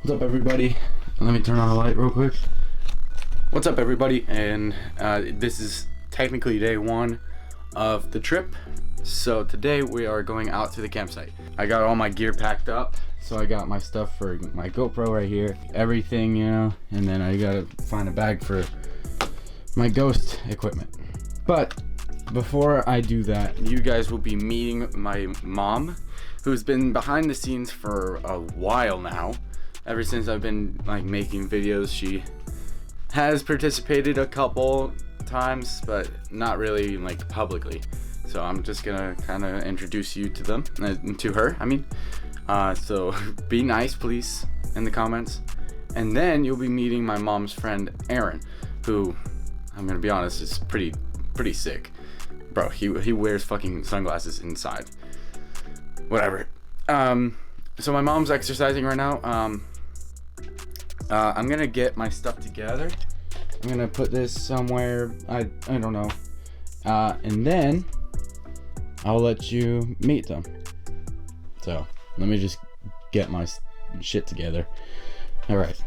What's up, everybody? Let me turn on the light real quick. What's up, everybody? And this is technically day one of the trip. So today we are going out to the campsite. I got all my gear packed up. So I got my stuff for my GoPro right here, everything, you know, and then I gotta find a bag for my ghost equipment. But before I do that, you guys will be meeting my mom, who's been behind the scenes for a while now. Ever since I've been like making videos, she has participated a couple times, but not really like publicly. So I'm just gonna kind of introduce you to them, to her, I mean. So be nice, please, in the comments. And then you'll be meeting my mom's friend, Aaron, who, I'm gonna be honest, is pretty sick. Bro, he wears fucking sunglasses inside. Whatever. So my mom's exercising right now. I'm gonna get my stuff together. I'm gonna put this somewhere, I don't know. And then I'll let you meet them. So let me just get my shit together. All right.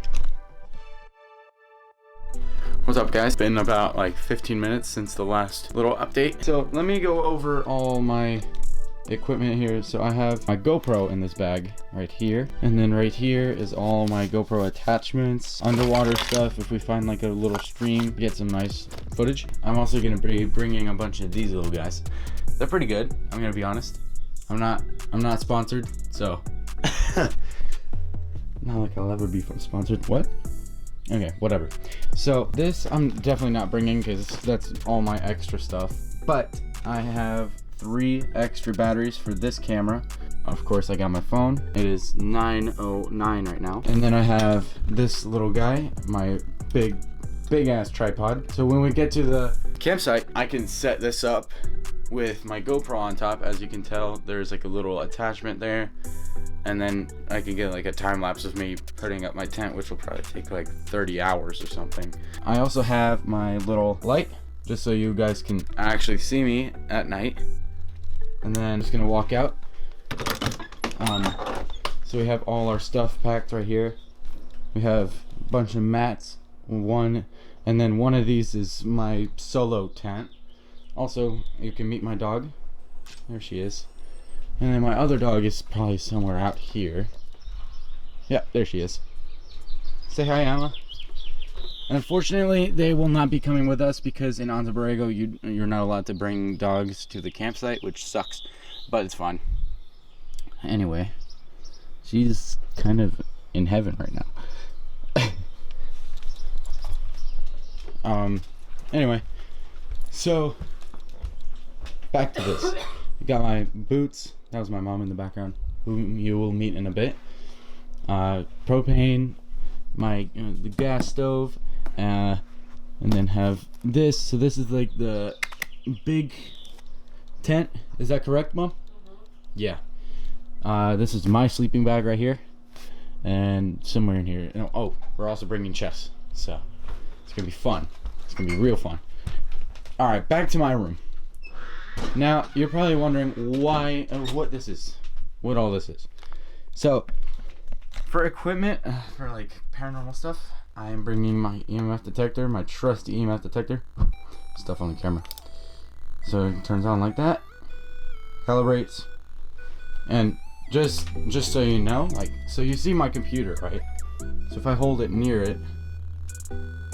What's up, guys? Been about like 15 minutes since the last little update. So let me go over all my equipment here. So I have my GoPro in this bag right here, and then right here is all my GoPro attachments, underwater stuff if we find like a little stream, get some nice footage. I'm also gonna be bringing a bunch of these little guys. They're pretty good, I'm gonna be honest. I'm not sponsored, so not like I'll ever be sponsored. What? Okay, whatever. So this I'm definitely not bringing because that's all my extra stuff, but I have 3 extra batteries for this camera. Of course, I got my phone. It is 9:09 right now. And then I have this little guy, my big ass tripod. So when we get to the campsite, I can set this up with my GoPro on top. As you can tell, there's like a little attachment there. And then I can get like a time lapse of me putting up my tent, which will probably take like 30 hours or something. I also have my little light, just so you guys can actually see me at night. And then I'm just gonna walk out. So we have all our stuff packed right here. We have a bunch of mats, and then one of these is my solo tent. Also, you can meet my dog. There she is. And then my other dog is probably somewhere out here. Yeah, there she is. Say hi, Emma. And unfortunately, they will not be coming with us because in Anza-Borrego, you're not allowed to bring dogs to the campsite, which sucks, but it's fine. Anyway, she's kind of in heaven right now. Anyway, so back to this. I got my boots. That was my mom in the background, whom you will meet in a bit. Propane, the gas stove, and then have this. So this is like the big tent. Is that correct, Mom? Yeah. This is my sleeping bag right here, and somewhere in here. Oh, we're also bringing chess, so it's gonna be fun. It's gonna be real fun. All right, back to my room. Now you're probably wondering what all this is. So for equipment, for like paranormal stuff, I am bringing my EMF detector, my trusty EMF detector. Stuff on the camera. So it turns on like that, calibrates, and just so you know, like, so you see my computer, right? So if I hold it near it,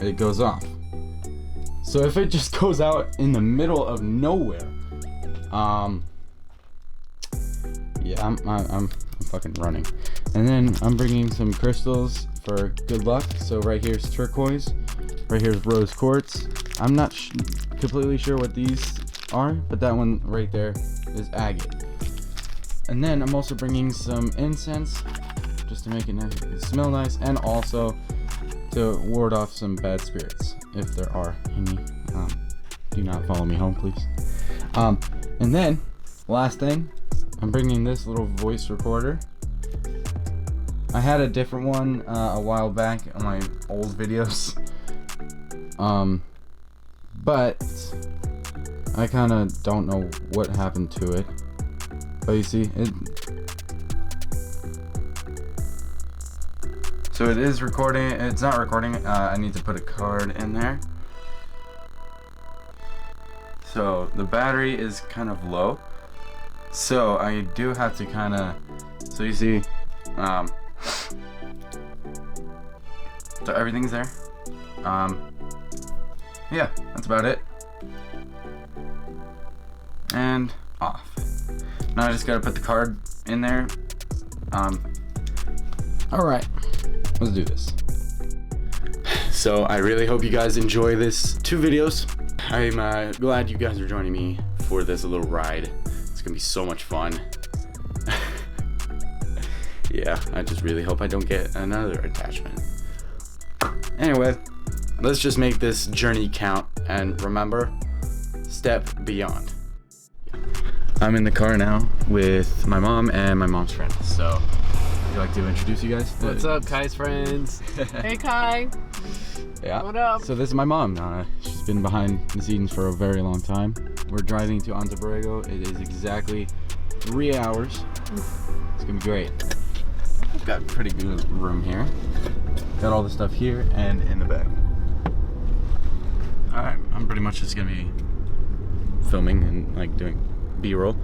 it goes off. So if it just goes out in the middle of nowhere, yeah, I'm fucking running. And then I'm bringing some crystals for good luck. So right here's turquoise, right here's rose quartz. I'm not completely sure what these are, but that one right there is agate. And then I'm also bringing some incense, just to make it smell nice, and also to ward off some bad spirits, if there are any. Do not follow me home, please. And then, last thing, I'm bringing this little voice recorder. I had a different one a while back on my old videos, but I kind of don't know what happened to it. But you see, So it is recording. It's not recording. I need to put a card in there. So the battery is kind of low. So I do have to kind of. So you see, so everything's there. Yeah, that's about it. And off. Now I just gotta put the card in there. Alright, let's do this. So I really hope you guys enjoy this 2 videos. I'm glad you guys are joining me for this little ride. It's gonna be so much fun. Yeah, I just really hope I don't get another attachment. Anyway, let's just make this journey count, and remember, step beyond. I'm in the car now with my mom and my mom's friend. So, would you like to introduce you guys? What's up, Kai's friends? Hey, Kai. Yeah. What up? So this is my mom. She's been behind the scenes for a very long time. We're driving to Anza-Borrego. It is exactly 3 hours. It's gonna be great. We've got a pretty good room here. Got all the stuff here and in the back. Alright, I'm pretty much just gonna be filming and like doing B-roll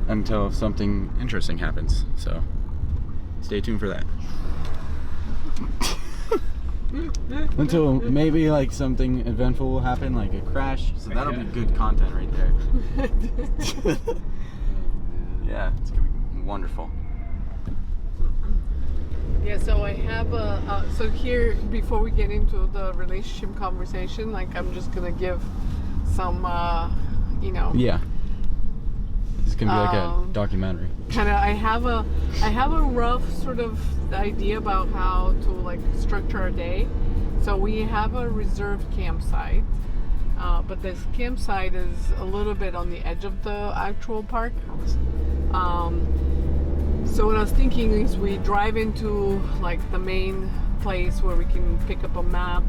until something interesting happens. So stay tuned for that. Until maybe like something eventful will happen, like a crash. So that'll be good content right there. Yeah, it's gonna be wonderful. Yeah, so I have so here, before we get into the relationship conversation, like I'm just gonna give some, Yeah. It's gonna be like a documentary. kind of, I have a rough sort of idea about how to like structure our day. So we have a reserved campsite, but this campsite is a little bit on the edge of the actual park. So what I was thinking is we drive into like the main place where we can pick up a map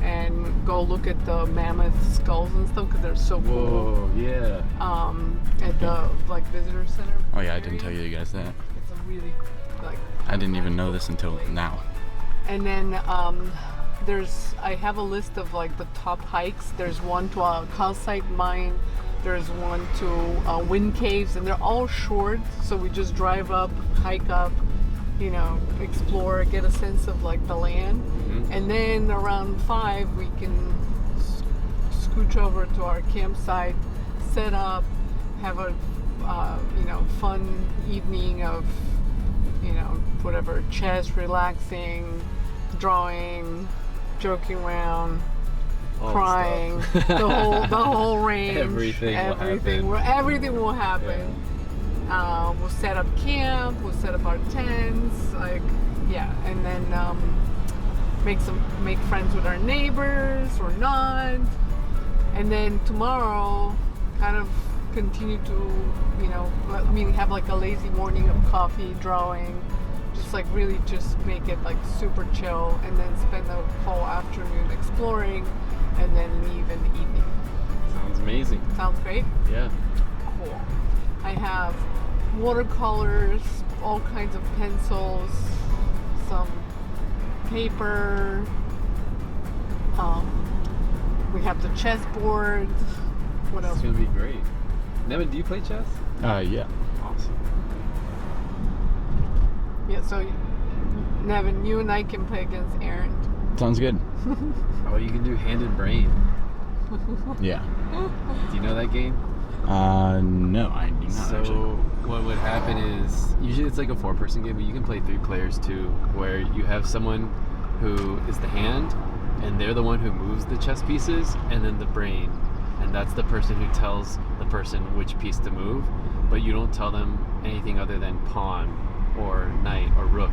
and go look at the mammoth skulls and stuff because they're so cool. Whoa, yeah. At the like visitor center. Oh yeah, I didn't tell you guys that. It's a really like. I didn't even know this until now. And then I have a list of like the top hikes. There's one to a calcite mine. There's one to wind caves, and they're all short. So we just drive up, hike up, explore, get a sense of like the land. Mm-hmm. And then around 5, we can scooch over to our campsite, set up, have a fun evening of whatever, chess, relaxing, drawing, joking around, All crying, the whole range. Everything will happen. Yeah. We'll set up camp. We'll set up our tents. And then make friends with our neighbors or not. And then tomorrow, kind of continue to have like a lazy morning of coffee, drawing. Just like really just make it like super chill, and then spend the whole afternoon exploring, and then leave in the evening. Sounds amazing. Sounds great? Yeah. Cool. I have watercolors, all kinds of pencils, some paper. We have the chessboard. What else? It's gonna be great. Nevin, do you play chess? Yeah. Awesome. Yeah, so Nevin, you and I can play against Aaron. Sounds good. Oh, you can do hand and brain. Yeah. Do you know that game? No, I do not So actually. what would happen is usually it's like a 4-person game, but you can play 3 players too, where you have someone who is the hand, and they're the one who moves the chess pieces, and then the brain, and that's the person who tells the person which piece to move, but you don't tell them anything other than pawn or knight or rook,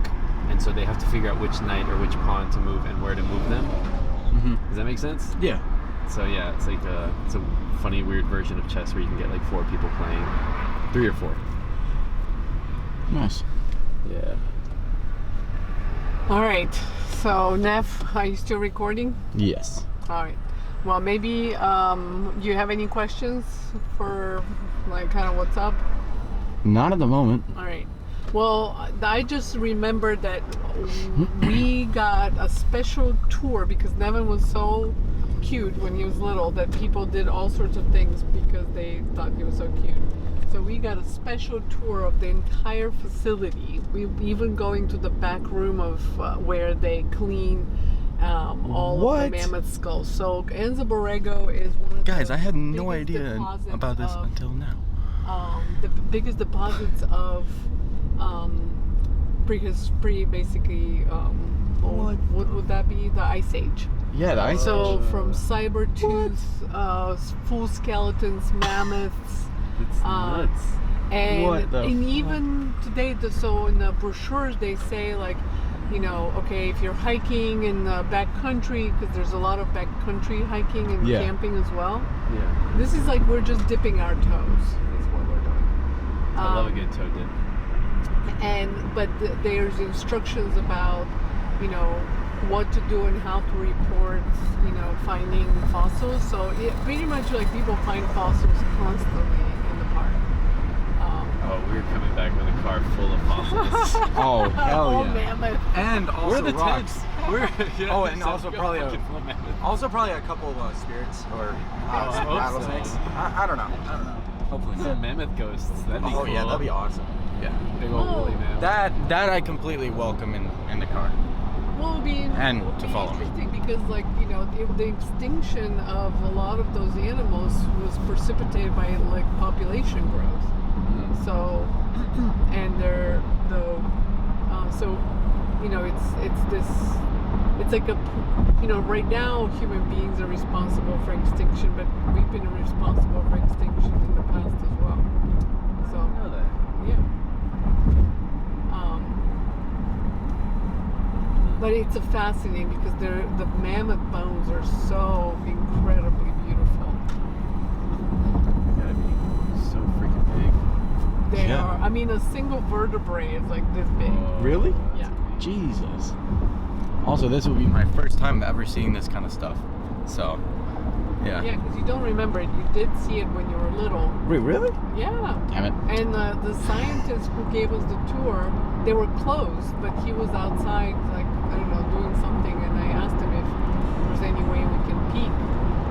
and so they have to figure out which knight or which pawn to move and where to move them. Mm-hmm. Does that make sense? Yeah. So yeah, it's like it's a funny, weird version of chess where you can get like 4 people playing, 3 or 4. Nice. Yeah. All right. So Nev, are you still recording? Yes. All right. Well, maybe you have any questions for like kind of what's up? Not at the moment. All right. Well, I just remember that we got a special tour because Nevin was so cute when he was little that people did all sorts of things because they thought he was so cute. So we got a special tour of the entire facility. We even going to the back room of where they clean all of the mammoth skulls. So Anza-Borrego is one of Guys, the I had no biggest idea deposits about this until now. the biggest deposits of basically what would that be? The Ice Age. Yeah, the Ice So Age. from Saber-toothed, full skeletons, mammoths, It's nuts. and even today, so in the brochures they say like, you know, okay, if you're hiking in the backcountry, because there's a lot of backcountry hiking and camping as well. Yeah. This is like we're just dipping our toes. Is what we're doing. I love a good toe dip. But there's instructions about, you know, what to do and how to report, you know, finding fossils. So pretty much like people find fossils constantly in the park. Oh, we were coming back with a car full of fossils. Oh, hell Oh, yeah. mammoth. And also Where are the rocks. tents? Yeah, Oh, and so also go probably fucking full mammoth. Also probably a couple of spirits or I hope rattlesnakes. so. I don't know. Hopefully Some mammoth ghosts. That'd be Oh cool. yeah, that'd be awesome. Yeah. Big old woolly mammoth. That I completely welcome in the car. Well, it'd be, And it would to be follow me. interesting because, like, you know, the extinction of a lot of those animals was precipitated by like population growth. So, and so, you know, it's like you know, right now human beings are responsible for extinction, but we've been responsible for extinction in the past as well. So, I know that. yeah. But it's a fascinating because the mammoth bones are so incredibly beautiful. Gotta be so freaking big. They Yeah. are. I mean, a single vertebrae is like this big. Really? Yeah. Jesus. Also, this will be my first time ever seeing this kind of stuff. So, yeah. Yeah, because you don't remember it. You did see it when you were little. Wait, really? Yeah. Damn it. And the scientist who gave us the tour, they were closed, but he was outside, like, I don't know, doing something, and I asked him if there was any way we can peek.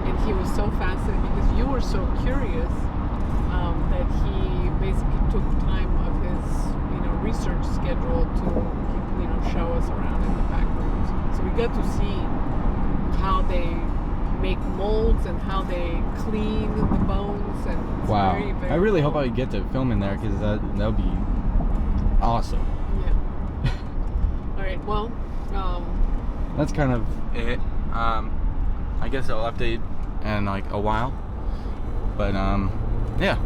And he was so fascinated because you were so curious that he basically took time of his, you know, research schedule to, you know, show us around in the back rooms. So we got to see how they make molds and how they clean the bones, and it's very, very I really hope cool. I get to film in there because that would be awesome. Yeah. All right. Well, That's kind of it. I guess I'll update in like a while. But yeah.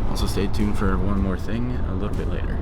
Also stay tuned for one more thing a little bit later.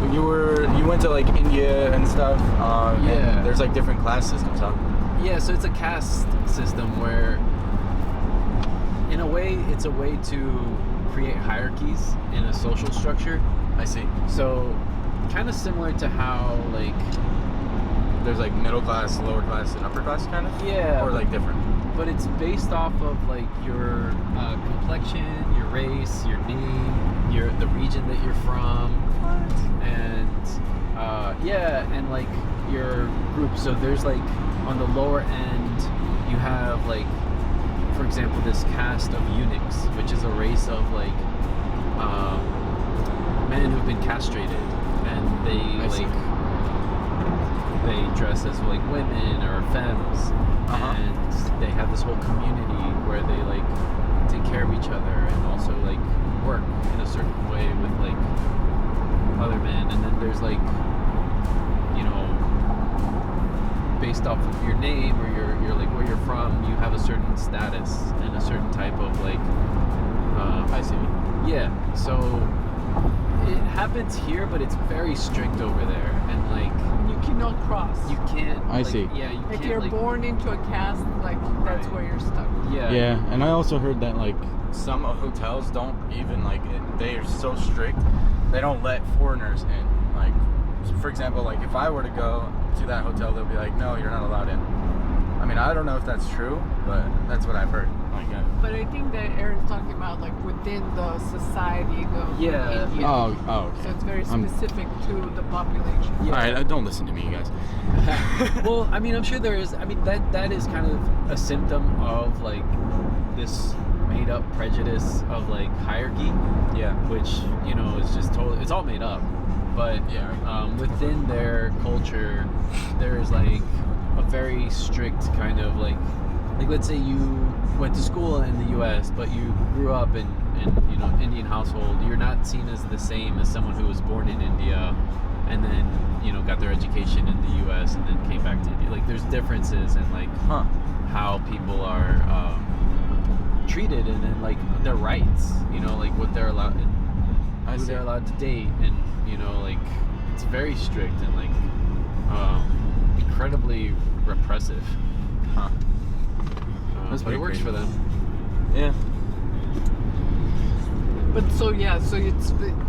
You went to like India and stuff. Yeah. And there's like different class systems, huh? Yeah, so it's a caste system where, in a way, it's a way to create hierarchies in a social structure. I see. So kind of similar to how like There's like middle class, lower class, and upper class kind of? yeah, Or like different? but it's based off of like your complexion, your race, your name, the region that you're from, and and like your group. So there's like on the lower end, you have like, for example, this caste of eunuchs, which is a race of like men who've been castrated, and they dress as like women or femmes, and they have this whole community where they like take care of each other and also like work in a certain way with like other men. And then there's like, you know, based off of your name or your like where you're from, you have a certain status and a certain type of like I see. yeah, so it happens here, but it's very strict over there, and like You cannot cross. you can't. I like, see. Yeah, you If can't. you're like, born into a caste, like that's Right. where you're stuck. Yeah. Yeah, and I also heard that like some hotels don't even like they are so strict, they don't let foreigners in. Like, for example, like if I were to go to that hotel, they'll be like, no, you're not allowed in. I mean, I don't know if that's true, but that's what I've heard. Like, But I think that Aaron's talking about like within the society, Yeah. Indian. oh, okay. So it's very I'm- specific to the population. Yeah. All right, don't listen to me, you guys. Well, I mean, I'm sure there is. I mean, that is kind of a symptom of like this made up prejudice of like hierarchy, Yeah. which you know is just totally. It's all made up, but Yeah. within their culture, there's like a very strict kind of like let's say you went to school in the U.S. but you grew up in you know Indian household. You're not seen as the same as someone who was born in India and then you know got their education in the U.S. and then came back to India. Like there's differences in like how people are treated and then like their rights. You know like what they're allowed, who they're allowed to date, and you know like it's very strict and like incredibly repressive. Huh. But That's it pretty works crazy. for them. Yeah. But so yeah, so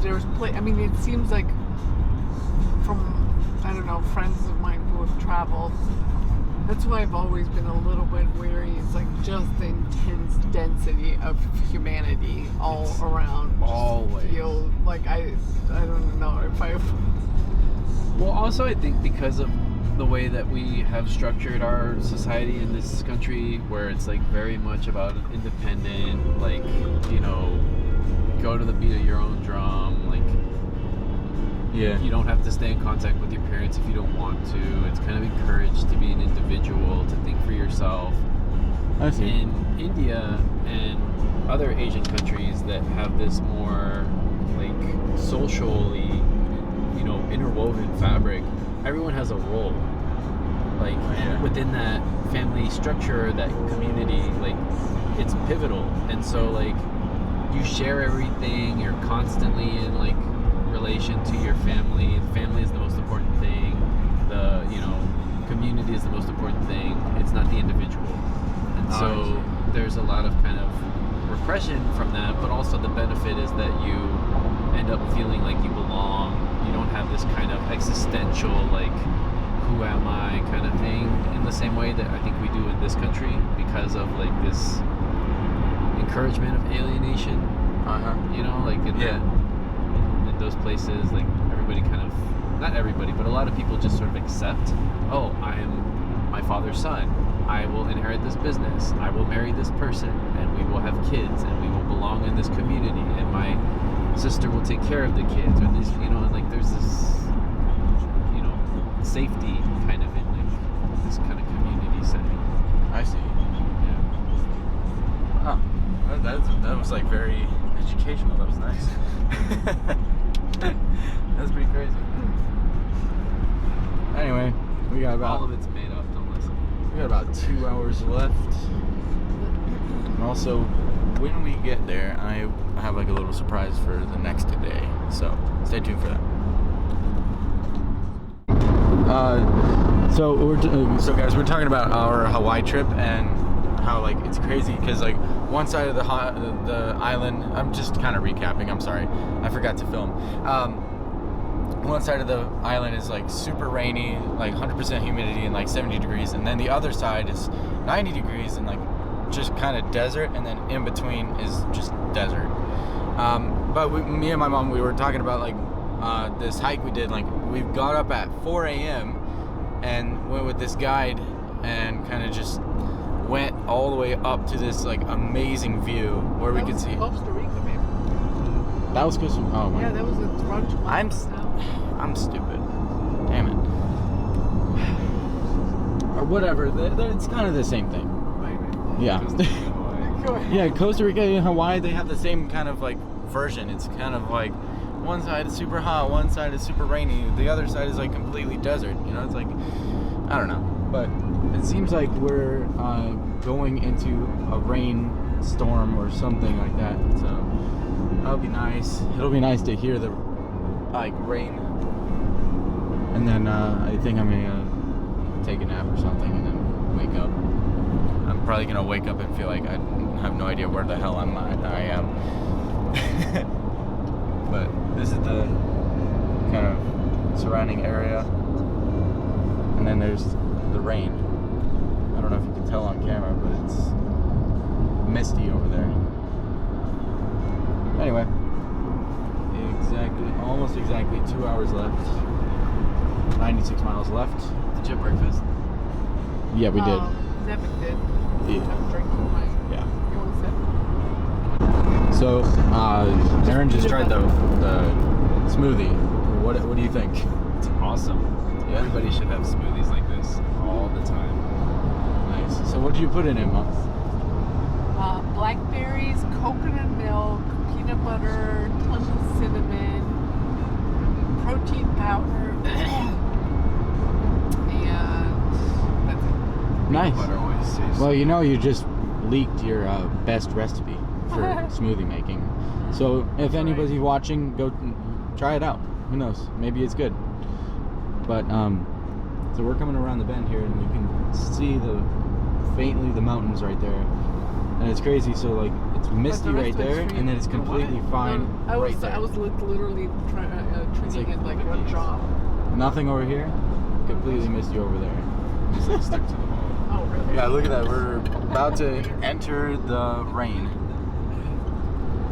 there's I mean, it seems like from I don't know friends of mine who have traveled. That's why I've always been a little bit wary. It's like just the intense density of humanity all around. Just always. feel like I don't know if I. Well, also I think because of the way that we have structured our society in this country, where it's like very much about an independent, like you know, go to the beat of your own drum, like Yeah. you don't have to stay in contact with your parents if you don't want to. It's kind of encouraged to be an individual, to think for yourself. I see. In India and other Asian countries that have this more like socially, you know, interwoven fabric, everyone has a role. Like and within that family structure, that community, like it's pivotal. And so like you share everything, you're constantly in like relation to your family. Family is the most important thing. The, you know, community is the most important thing. It's not the individual. And so there's a lot of kind of repression from that, but also the benefit is that you end up feeling like you belong. You don't have this kind of existential like who am I kind of thing in the same way that I think we do in this country because of like this encouragement of alienation. You know, like in those places, like everybody kind of, not everybody, but a lot of people just sort of accept, oh, I am my father's son. I will inherit this business. I will marry this person, and we will have kids, and we will belong in this community, and my sister will take care of the kids, or this, you know, and like there's this, you know, safety kind of in like this kind of community setting. I see. Yeah. Oh, that was like very educational. That was nice. That's pretty crazy. Anyway, we got All about of it's made up. Don't listen. we got about 2 hours left. And also, when we get there, I have like a little surprise for the next day. So stay tuned for that. So guys, we're talking about our Hawaii trip and how like it's crazy because like one side of the island, I'm just kind of recapping, I'm sorry, I forgot to film. One side of the island is like super rainy, like 100% humidity and like 70 degrees, and then the other side is 90 degrees and like just kind of desert, and then in between is just desert. But me and my mom, we were talking about like this hike we did. Like we got up at 4 a.m. and went with this guide and kind of just went all the way up to this like amazing view where we could see. Costa Rica, maybe. That was Costa Rica. Oh my. Yeah, that was a brunch. I'm stupid. Damn it. Or whatever. It's kind of the same thing. Yeah. Yeah, Costa Rica and Hawaii, they have the same kind of like version. It's kind of like one side is super hot, one side is super rainy, the other side is like completely desert. You know, it's like, I don't know. But it seems like we're going into a rain storm or something like that. So that'll be nice. It'll be nice to hear the like rain. And then I think I'm gonna take a nap or something and then wake up. I'm probably gonna wake up and feel like I have no idea where the hell I am. But this is the kind of surrounding area, and then there's the rain. I don't know if you can tell on camera, but it's misty over there. Anyway, almost exactly 2 hours left. 96 miles left. Did you have breakfast? Yeah, we did. Devin did. Yeah. I'm drinking mine. Yeah. You want to sit? So, Aaron just tried the smoothie. What do you think? It's awesome. Yeah. Everybody should have smoothies like this all the time. Nice. So what did you put in it, Mom? Blackberries, coconut milk, peanut butter, tons of cinnamon, protein powder, and that's it. Nice. Butter always tastes. Well, you know, you just leaked your best recipe for smoothie making. So if anybody's watching, go try it out. Who knows? Maybe it's good. But so we're coming around the bend here, and you can see faintly the mountains right there, and it's crazy. So like it's misty right there, and then it's completely fine right there. I was literally treating it like a job. Nothing over here. Completely misty over there. Just like stuck to the wall. Oh really? Yeah, look at that. We're about to enter the rain.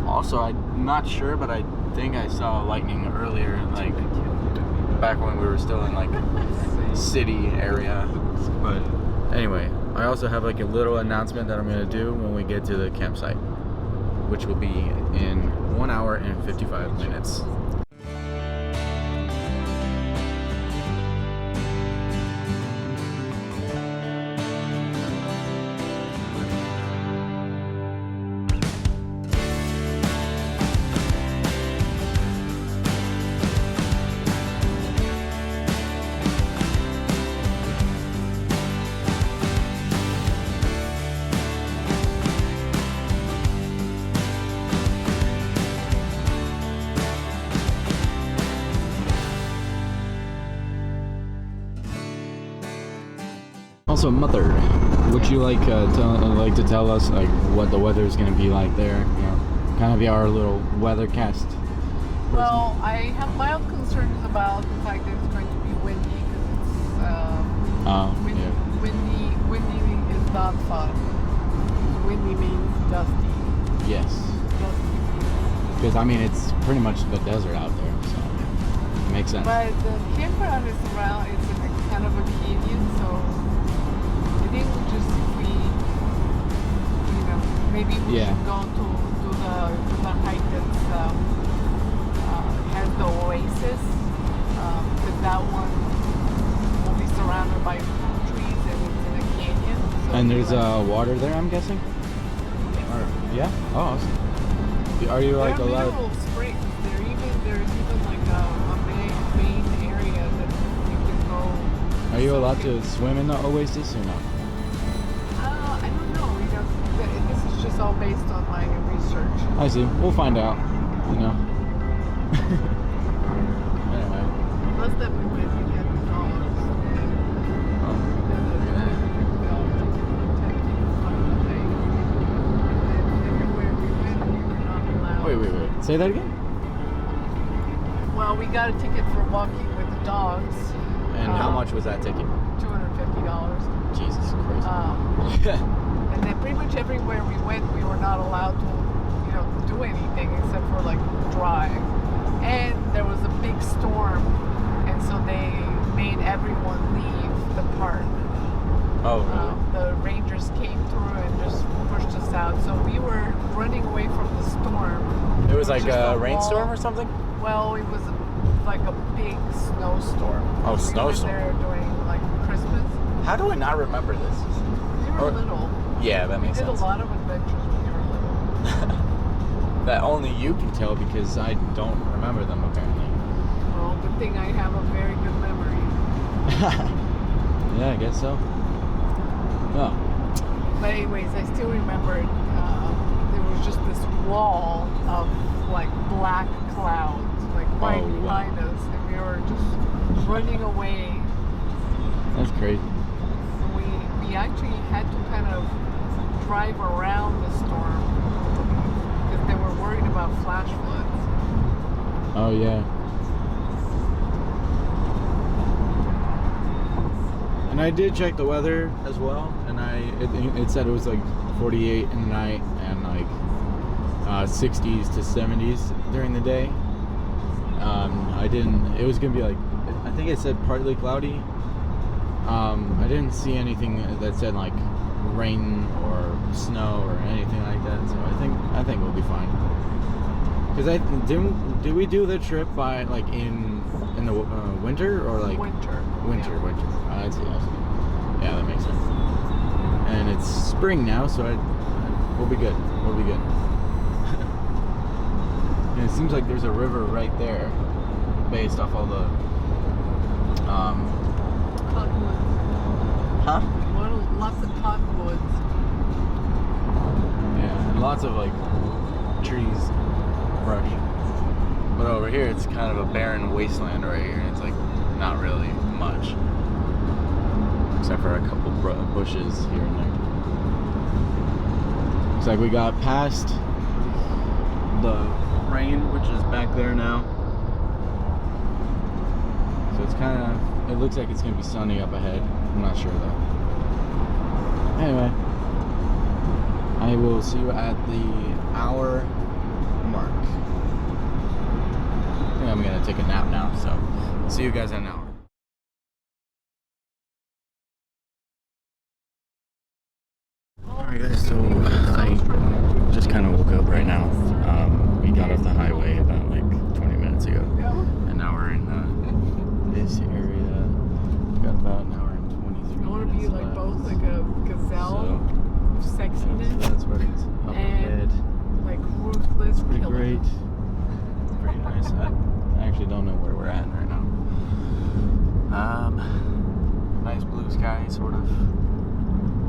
Also, I'm not sure, but I think I saw lightning earlier, like back when we were still in like city area. But anyway, I also have like a little announcement that I'm gonna do when we get to the campsite, which will be in 1 hour and 55 minutes. Also, Mother, would you like to tell us like what the weather is going to be like there? You know, kind of be our little weather cast. Well, I have mild concerns about the fact that it's going to be windy because it's windy is not fun. Windy means dusty. Yes. Dusty means. Because I mean, it's pretty much the desert out there, so it makes sense. But the campground is around. It's a kind of a canyon, so. I think maybe we should go to the hike that has the oasis, because that one will be surrounded by palm trees and it's in a canyon. So and there's water there, I'm guessing? Yeah? Oh, awesome. Are you like there are allowed? mineral springs. There's even like a main area that you can go. Are you allowed to swim in the oasis or not? I don't know. This is just all based on my research. I see. We'll find out. You know. Anyway. Plus that we get the dogs. Say that again? Well, we got a ticket for walking with the dogs. And how much was that ticket? $250. Jesus Christ. And then pretty much everywhere we went, we were not allowed to, do anything except for like drive. And there was a big storm, and so they made everyone leave the park. Oh, really? The rangers came through and just pushed us out. So we were running away from the storm. It was like just a a rainstorm wall. or something? Well, it was like a big snowstorm. Oh, We snowstorm. were there during like Christmas. How do I not remember this? We were little. Yeah, that We makes did sense. a lot of adventures when we were little. That only you can tell because I don't remember them apparently. Well, good thing I have a very good memory. Yeah, I guess so. Oh. But anyways, I still remember there was just this wall of like black clouds, like right Oh, wow. behind us, and we were just running away. That's crazy. And we actually had to kind of drive around the storm because they were worried about flash floods. Oh, yeah. And I did check the weather as well, and it said it was like 48 in the night and like 60s to 70s during the day. It was gonna be like, I think it said partly cloudy. I didn't see anything that said like rain or snow or anything like that, so I think we'll be fine. Because did we do the trip by like in the winter or like Winter. Winter. Yeah. I see. Yeah, that makes sense. And it's spring now, so we'll be good. We'll be good. And it seems like there's a river right there, based off all the Cottonwoods. Huh? Lots of cottonwoods. Yeah, and lots of like trees, brush. But over here, it's kind of a barren wasteland right here. It's like not really much, except for a couple bushes here and there. Looks like we got past the rain, which is back there now. So it's kind of, it looks like it's gonna be sunny up ahead. I'm not sure though. Anyway, I will see you at the hour mark. I think I'm gonna take a nap now, so see you guys in an hour. Alright guys, so I just kind of woke up right now. We got off the highway about like 20 minutes ago, and now we're in this area. We got about an hour and 23 I want to be minutes like left. both like a gazelle of So sexiness that's what it's up ahead. and like ruthless Pretty killer. great. It's pretty nice. I actually don't know where we're at right now. Nice blue sky, sort of.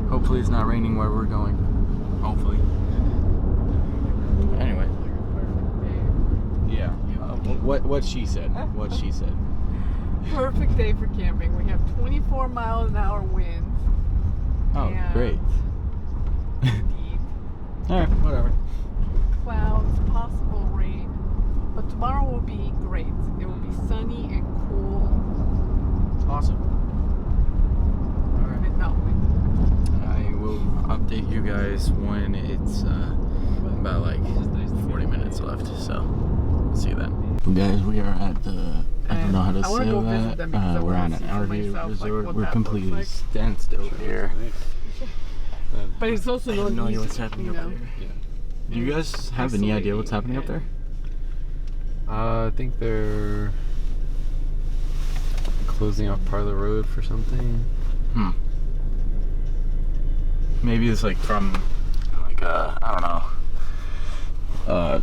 Hopefully it's not raining where we're going. Hopefully. Anyway. Yeah. What she said. What she said. Perfect day for camping. We have 24 mile an hour winds. Oh, and great. Indeed. Alright, whatever. Clouds, possible rain. But tomorrow will be great. It will be sunny and cool. Awesome. Alright. And not windy. I will update you guys when it's about like 40 minutes left, so see you then. Guys, we are at the, I don't know how to I wanna say go visit them because I we're wanna on an see for RV myself, like, resort. what We're that completely looks standstill here. But it's also I have not no idea easy, what's happening you up know. there. Do you guys have any idea what's happening up there? I think they're closing off part of the road for something. Maybe it's like from like I don't know,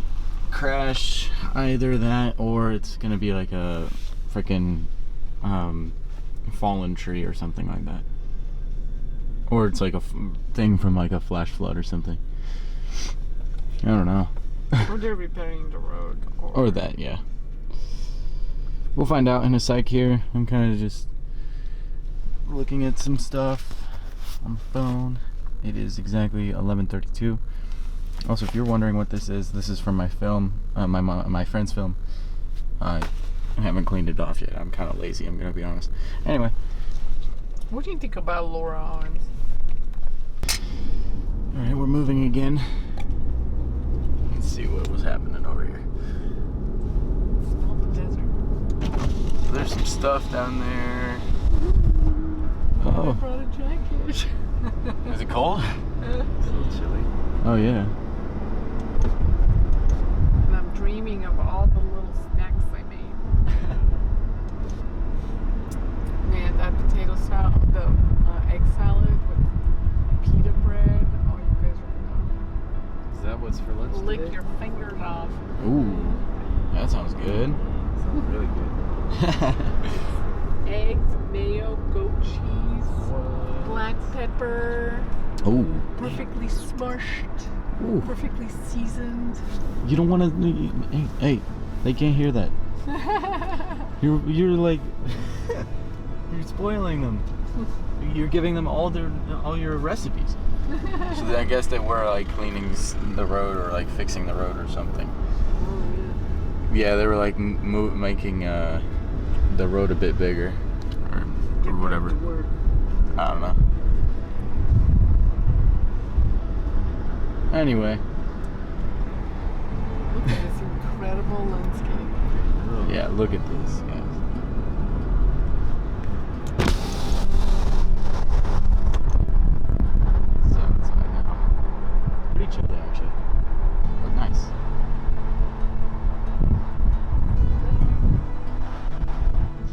crash, either that or it's gonna be like a freaking fallen tree or something like that, or it's like a thing from like a flash flood or something. I don't know. Or they're repairing the road. Or that, yeah. We'll find out in a sec here. I'm kind of just looking at some stuff on the phone. It is exactly 11:32, Also, if you're wondering what this is from my film, my friend's film. I haven't cleaned it off yet. I'm kind of lazy, I'm gonna be honest. Anyway. What do you think about Laura Arms? Alright, we're moving again. Let's see what was happening over here. Smell the desert. There's some stuff down there. I Oh. brought a jacket. Is it cold? It's a little chilly. Oh yeah. And I'm dreaming of all the little snacks I made. Man, that potato salad, the egg salad with pita bread. Oh, you guys are Is that what's for lunch gonna lick today? your fingers off. Ooh, that sounds good. Sounds really good. Eggs, mayo, goat cheese, black pepper, Oh, perfectly smushed, ooh. perfectly seasoned. You don't want to. Hey, they can't hear that. You're like you're spoiling them. You're giving them all your recipes. So I guess they were like cleaning the road or like fixing the road or something. Yeah, they were like making the road a bit bigger or whatever. I don't know. Anyway, Look at this incredible landscape. yeah, look at this, guys. So inside now. Pretty chilly actually. But nice.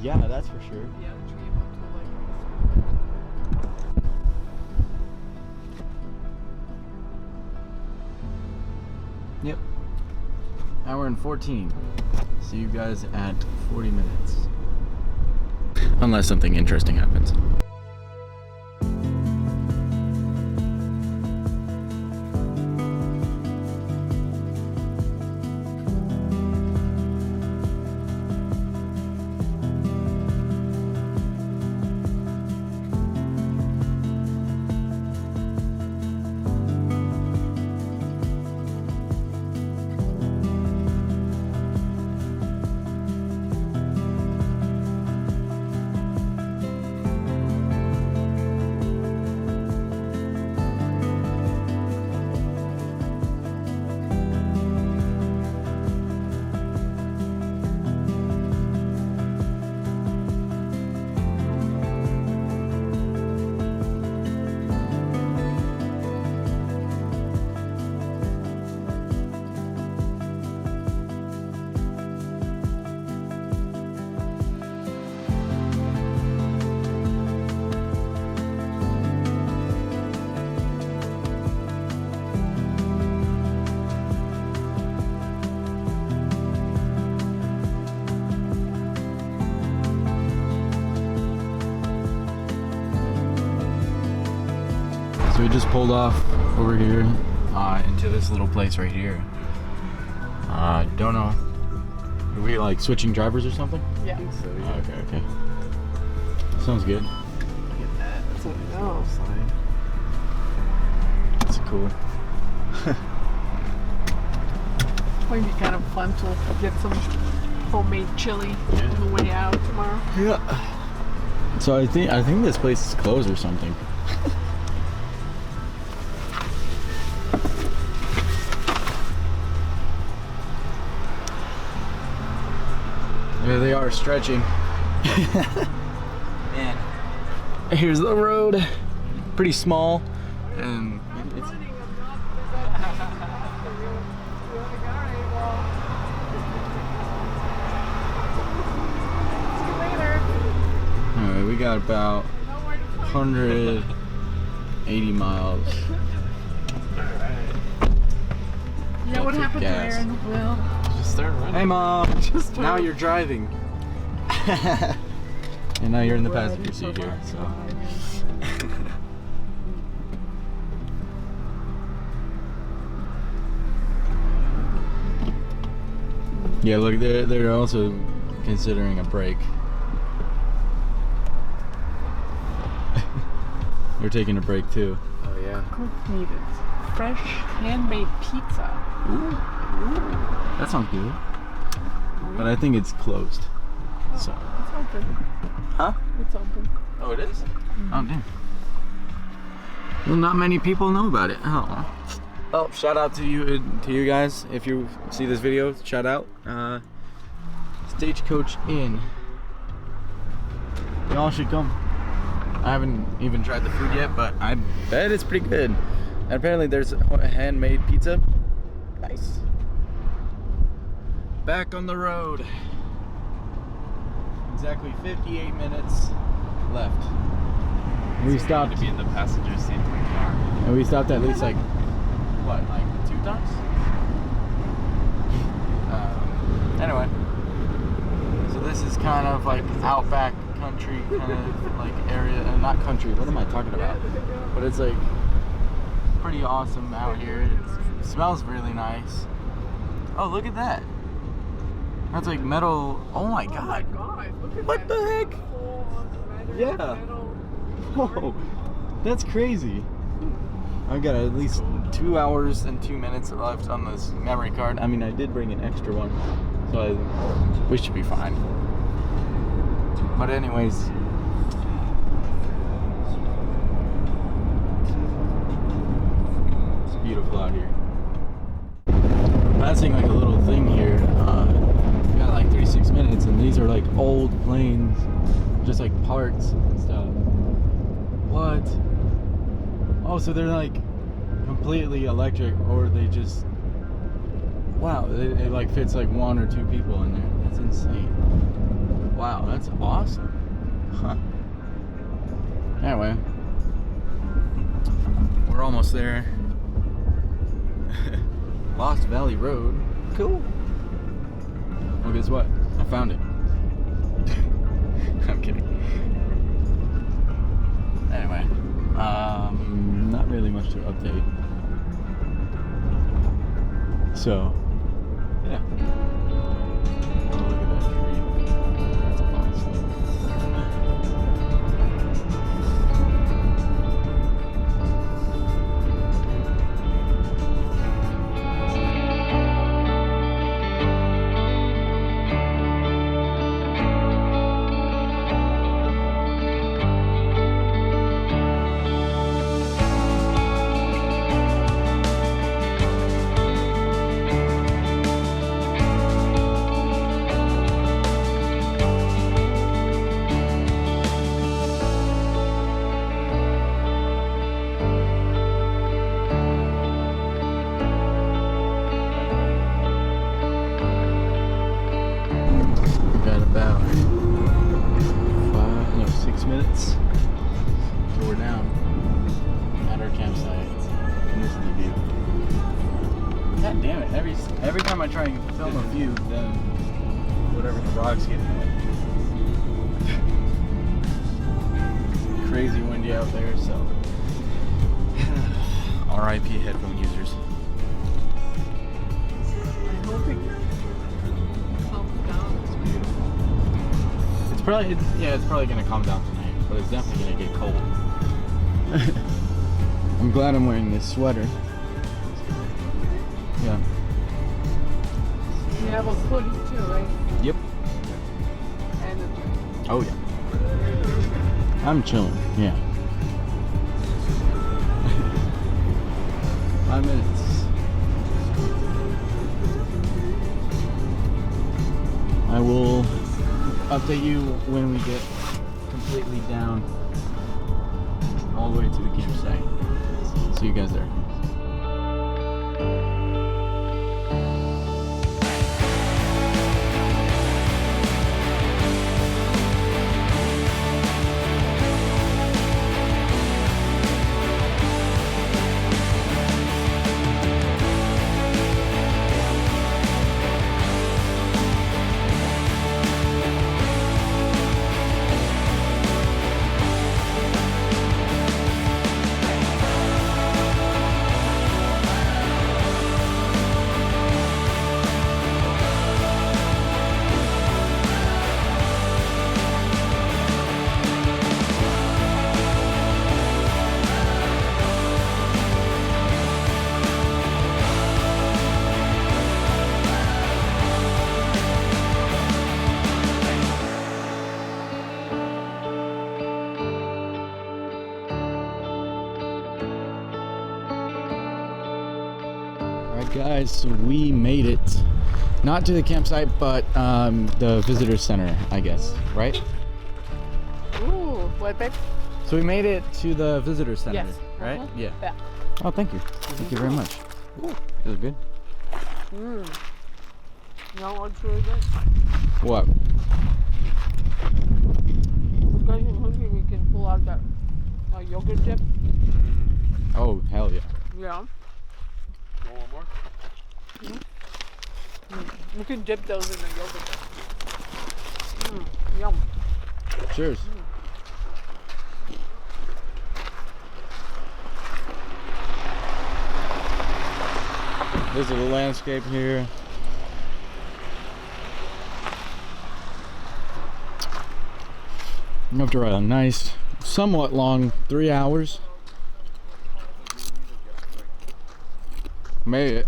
Yeah, that's for sure. Yeah, dream up to like Yep. Hour and 14. See you guys at 40 minutes. Unless something interesting happens. So we just pulled off over here into this little place right here. Don't know. Are we like switching drivers or something? Yeah. I think so, Oh, yeah. okay. Sounds good. Look at that. That's a Oh. beautiful sign. That's cool. Might be kind of fun to get some homemade chili on the way out tomorrow. Yeah. So I think this place is closed or something. There they are stretching. Man. Here's the road. Pretty small. And it's alright, we got about 180 miles. Yeah, what happened to Gas. Aaron? Well, Just start running. Hey mom! Just Now you're driving. And now you're in the passenger seat here, so. Yeah, look, they're also considering a break. They're taking a break too. Oh yeah. Cook needed. fresh handmade pizza. Ooh. That sounds good. But I think it's closed. So. It's open. Huh? It's open. Oh, it is? Oh, damn. Well, not many people know about it. Oh. Well, shout out to you guys. If you see this video, shout out. Stagecoach Inn. Y'all should come. I haven't even tried the food yet, but I bet it's pretty good. And apparently there's a handmade pizza. Nice. Back on the road. Exactly 58 minutes left. We stopped to be in the passenger seat of the car. And we stopped at least like, what, like 2 times? Anyway. So this is kind of like outback country kind of like area, not country, what am I talking about? But it's like pretty awesome out here. It smells really nice. Oh, look at that. That's like metal. Oh my god. What the heck? Yeah. Whoa. That's crazy. I've got at least 2 hours and 2 minutes left on this memory card. I mean, I did bring an extra one, so we should be fine. But anyways, it's beautiful out here. Passing like a little thing here. We got like 36 minutes, and these are like old planes, just like parts and stuff. What? Oh, so they're like completely electric, or they just, wow, it like fits like 1 or 2 people in there. That's insane. Wow, that's awesome. Huh. Anyway, we're almost there. Lost Valley Road. Cool. Well, guess what? I found it. I'm kidding. Anyway, not really much to update. So, yeah. Oh, look at that tree. That's awesome. About 6 minutes till we're down at our campsite, and this is the view. God damn it! Every time I try and film a view, then whatever the rocks get in the way. Crazy windy out there, so R.I.P. headphone users. I hope it calms down. It's probably gonna calm down tonight, but it's definitely gonna get cold. I'm glad I'm wearing this sweater. Yeah. You have a hoodie too, right? Yep. And a drink. Oh yeah. I'm chilling. Yeah. 5 minutes. I will update you when we get completely down all the way to the campsite. See you guys there. Alright guys, so we made it. Not to the campsite, but the visitor center, I guess, right? Ooh, what, babe? So we made it to the visitor center, Yes. right? Uh-huh. Yeah. Yeah. Oh, thank you. Thank you very much. Ooh, it was good. You know what's really good? What? Because you're hungry, we can pull out that yogurt dip. Oh, hell yeah. Yeah. Want one more? You can dip those in the yogurt dip. Yum. Cheers. This is the landscape here. You have to ride a nice, somewhat long 3 hours. Made it.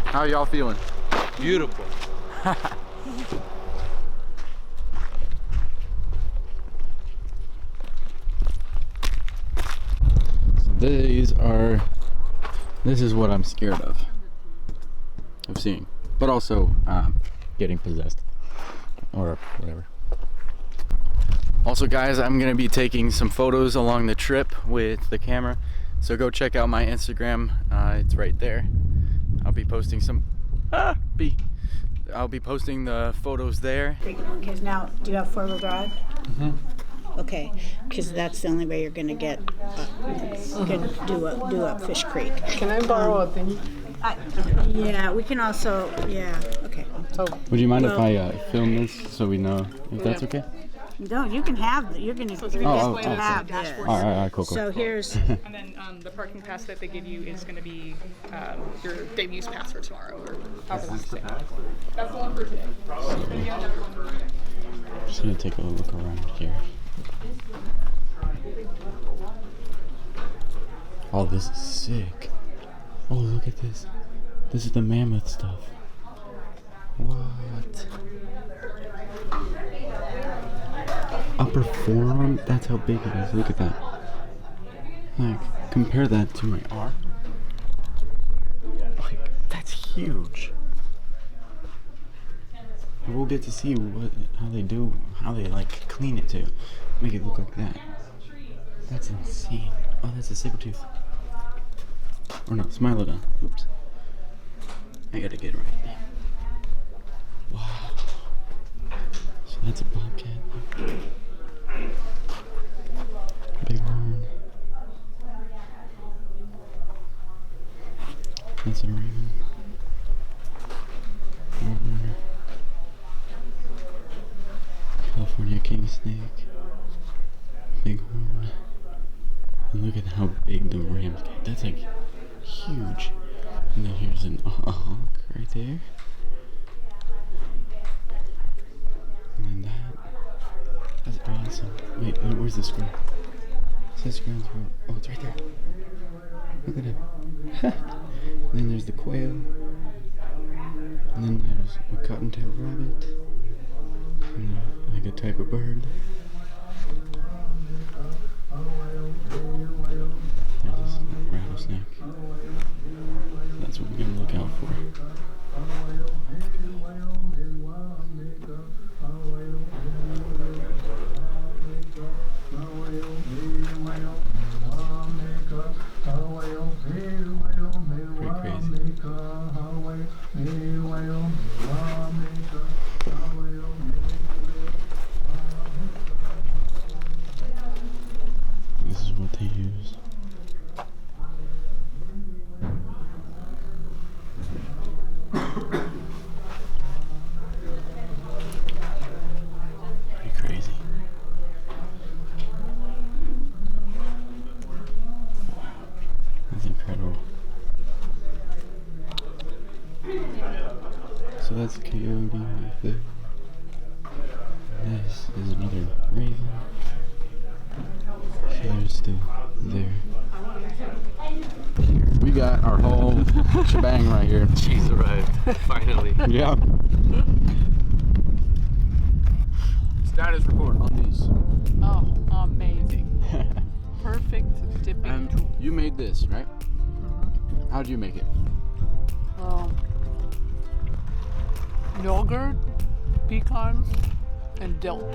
How y'all feeling? Beautiful. This is what I'm scared of seeing, but also getting possessed or whatever. Also guys, I'm gonna be taking some photos along the trip with the camera, so go check out my Instagram. It's right there. I'll be posting some I'll be posting the photos there. Okay, now, do you have four-wheel drive? Mm-hmm. Okay, because that's the only way you're gonna get, do up Fish Creek. Can I borrow a thing? Yeah, we can also, yeah, okay. Oh, Would you mind if I film this so we know if that's okay? No, you can have, you're gonna get oh, to have this. Alright, cool. So here's, And then the parking pass that they give you is going to be your day use pass for tomorrow or however long you stay. That's the one for today. Just gonna take a look around here. Oh, this is sick. Oh, look at this. This is the mammoth stuff. What? Upper forearm? That's how big it is. Look at that. Like, compare that to my arm. Like, that's huge. And we'll get to see how they like clean it to make it look like that. That's insane. Oh, that's a saber tooth. Or no, Smilodon. Oops. I gotta get it right. Wow. So that's a bobcat. Big horn. That's a raven. Roadrunner. California king snake. Big horn. And look at how big the rams get. That's like huge. And then here's a hawk right there. And then that's awesome. Wait, where's the squirrel? It says ground squirrel. Oh, it's right there. Look at him. And then there's the quail. And then there's a cottontail rabbit. And then like a type of bird. There's a rattlesnake. That's what we're gonna look out for. Pretty crazy. This is what they use. Pretty crazy. Wow, that's incredible. So that's a coyote right there. This is another raven. So they're still there. We got our whole shebang right here. She's arrived. Finally. Yeah. That is record on these. Oh, amazing. Perfect dipping. And you made this, right? How'd you make it? Yogurt, pecans, and dill.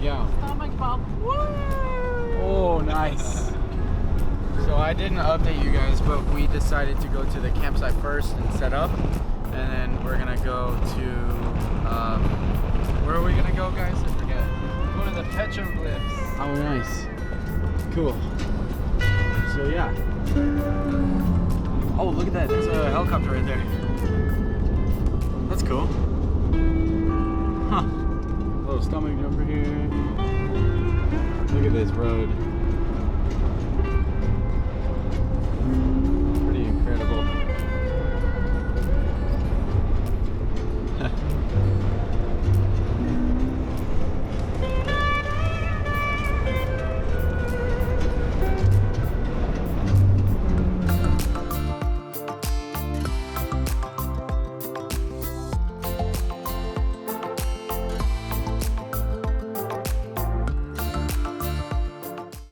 Yeah. Stomach bump. Woo! Oh, nice. So I didn't update you guys, but we decided to go to the campsite first and set up, and then we're gonna go to where are we gonna go, guys? I forget. Go to the petroglyphs. Oh, nice. Cool. So yeah. Oh, look at that. There's a helicopter right there. That's cool. Huh. Little stomach jumper here. Look at this road.